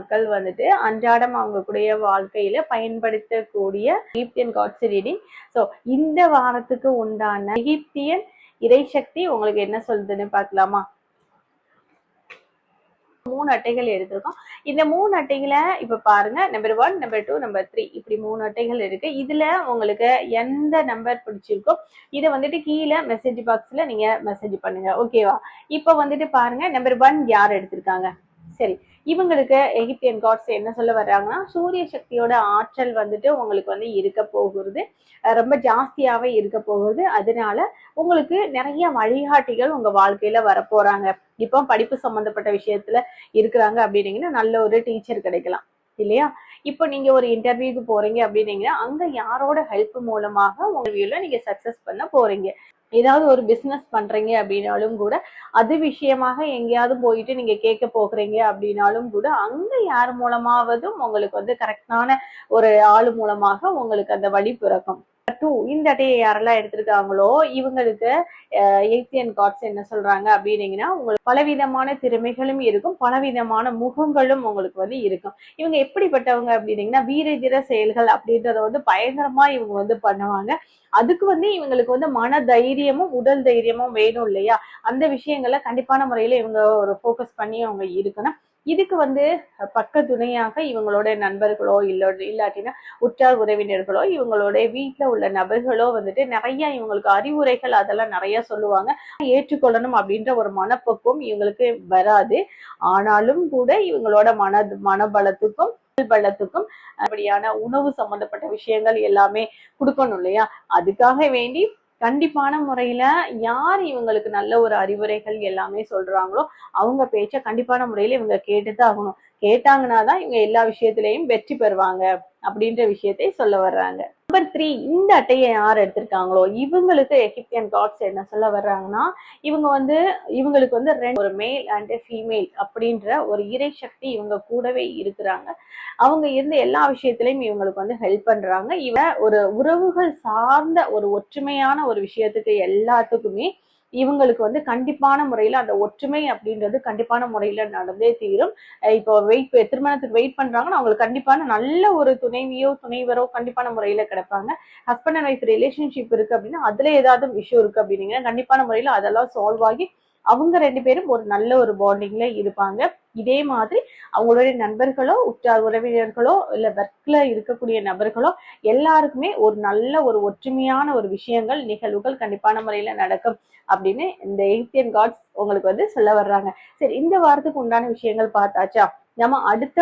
மக்கள் வந்துட்டு அன்றாடம் அவங்களுடைய வாழ்க்கையில பயன்படுத்தக்கூடிய எகிப்தியன் காட்ஸ் ரீடிங். ஸோ இந்த வாரத்துக்கு உண்டான எகிப்தியன் இறைசக்தி உங்களுக்கு என்ன சொல்லுதுன்னு பார்க்கலாமா? 3 அட்டைகள் எடுத்திருக்கோம். இந்த 3 அட்டைகளை இப்ப பாருங்க, நம்பர் 1, நம்பர் 2, நம்பர் 3 இப்படி 3 அட்டைகள் இருக்கு. இதுல உங்களுக்கு எந்த நம்பர் பிடிச்சிருக்கோ இதை வந்துட்டு கீழே மெசேஜ் பாக்ஸ்ல நீங்க மெசேஜ் பண்ணுங்க. ஓகேவா? இப்ப வந்துட்டு பாருங்க, நம்பர் 1 யார் எடுத்திருக்காங்க? சரி, இவங்களுக்கு எகிப்தியன் காட்ஸ் என்ன சொல்ல வர்றாங்கன்னா, சூரிய சக்தியோட ஆற்றல் வந்துட்டு உங்களுக்கு வந்து இருக்க போகிறது, ரொம்ப ஜாஸ்தியாவே இருக்க போகுது. அதனால உங்களுக்கு நிறைய வழிகாட்டிகள் உங்க வாழ்க்கையில வரப்போறாங்க. இப்போ படிப்பு சம்பந்தப்பட்ட விஷயத்துல இருக்கிறாங்க அப்படின்னீங்கன்னா நல்ல ஒரு டீச்சர் கிடைக்கலாம் இல்லையா? இப்போ நீங்க ஒரு இன்டர்வியூக்கு போறீங்க அப்படின்னீங்கன்னா அங்க யாரோட ஹெல்ப் மூலமாக உங்க வியூல நீங்க சக்சஸ் பண்ண போறீங்க. ஏதாவது ஒரு பிசினஸ் பண்றீங்க அப்படின்னாலும் கூட அது விஷயமாக எங்கேயாவது போயிட்டு நீங்க கேட்க போகிறீங்க அப்படின்னாலும் கூட அங்க யார் மூலமாவதும் உங்களுக்கு வந்து கரெக்டான ஒரு ஆளு மூலமாக உங்களுக்கு அந்த வழி பிறக்கும். 2 இந்த அட்டையை யாரெல்லாம் எடுத்திருக்காங்களோ இவங்களுக்கு எகிப்தியன் காட்ஸ் என்ன சொல்றாங்க அப்படின்னீங்கன்னா, உங்களுக்கு பலவிதமான திறமைகளும் இருக்கும், பலவிதமான முகங்களும் உங்களுக்கு வந்து இருக்கும். இவங்க எப்படிப்பட்டவங்க அப்படின்னீங்கன்னா, வீரதீர செயல்கள் அப்படின்றத வந்து பயங்கரமா இவங்க வந்து பண்ணுவாங்க. அதுக்கு வந்து இவங்களுக்கு வந்து மன தைரியமும் உடல் தைரியமும் வேணும் இல்லையா? அந்த விஷயங்களை கண்டிப்பான முறையில இவங்க ஒரு ஃபோக்கஸ் பண்ணி அவங்க இருக்கணும். இதுக்கு வந்து பக்க துணையாக இவங்களோட நண்பர்களோ இல்லாட்டினா உற்றார் உறவினர்களோ இவங்களோட வீட்டுல உள்ள நபர்களோ வந்துட்டு நிறைய இவங்களுக்கு அறிவுரைகள் அதெல்லாம் நிறைய சொல்லுவாங்க. ஏற்றுக்கொள்ளணும் அப்படின்ற ஒரு மனப்பக்குவம் இவங்களுக்கு வராது. ஆனாலும் கூட இவங்களோட மனபலத்துக்கும் பலத்துக்கும் அப்படியான உணவு சம்பந்தப்பட்ட விஷயங்கள் எல்லாமே கொடுக்கணும் இல்லையா? அதுக்காக வேண்டி கண்டிப்பான முறையில யார் இவங்களுக்கு நல்ல ஒரு அறிவுரைகள் எல்லாமே சொல்றாங்களோ அவங்க பேச்ச கண்டிப்பான முறையில இவங்க கேட்டுதான் ஆகணும். கேட்டாங்கன்னாதான் இவங்க எல்லா விஷயத்திலையும் வெற்றி பெறுவாங்க அப்படின்ற விஷயத்தை சொல்ல வர்றாங்க. நம்பர் 3 இந்த அட்டையை யார் எடுத்திருக்காங்களோ இவங்களுக்கு எகிப்தியன் காட்ஸ் என்ன சொல்ல வர்றாங்கன்னா, இவங்களுக்கு வந்து ஒரு மேல் அண்ட் ஃபீமேல் அப்படின்ற ஒரு இறை சக்தி இவங்க கூடவே இருக்கிறாங்க. அவங்க இருந்த எல்லா விஷயத்திலையும் இவங்களுக்கு வந்து ஹெல்ப் பண்றாங்க. ஒரு உறவுகள் சார்ந்த ஒரு ஒற்றுமையான ஒரு விஷயத்துக்கு எல்லாத்துக்குமே இவங்களுக்கு வந்து கண்டிப்பான முறையில அந்த ஒற்றுமை அப்படின்றது கண்டிப்பான முறையில நடந்தே தீரும். இப்போ திருமணத்துக்கு வெயிட் பண்றாங்கன்னா அவங்களுக்கு கண்டிப்பான நல்ல ஒரு துணைவரோ கண்டிப்பான முறையில கிடைப்பாங்க. ஹஸ்பண்ட் அண்ட் ஒய்ஃப் ரிலேஷன்ஷிப் இருக்கு அப்படின்னா அதுல ஏதாவது விஷயம் இருக்கு அப்படின்னீங்கன்னா கண்டிப்பான முறையில அதெல்லாம் சால்வ் ஆகி அவங்க 2 பேரும் ஒரு நல்ல ஒரு பாண்டிங்ல இருப்பாங்க. இதே மாதிரி அவங்களுடைய நண்பர்களோ உற்றார் உறவினர்களோ இல்ல ஒர்க்ல இருக்கக்கூடிய நபர்களோ எல்லாருக்குமே ஒரு நல்ல ஒரு ஒற்றுமையான ஒரு விஷயங்கள் நிகழ்வுகள் கண்டிப்பான முறையில நடக்கும் அப்படின்னு இந்த எகிப்தியன் காட்ஸ் உங்களுக்கு வந்து சொல்ல வர்றாங்க. சரி, இந்த வாரத்துக்கு உண்டான விஷயங்கள் பார்த்தாச்சா? நம்ம அடுத்த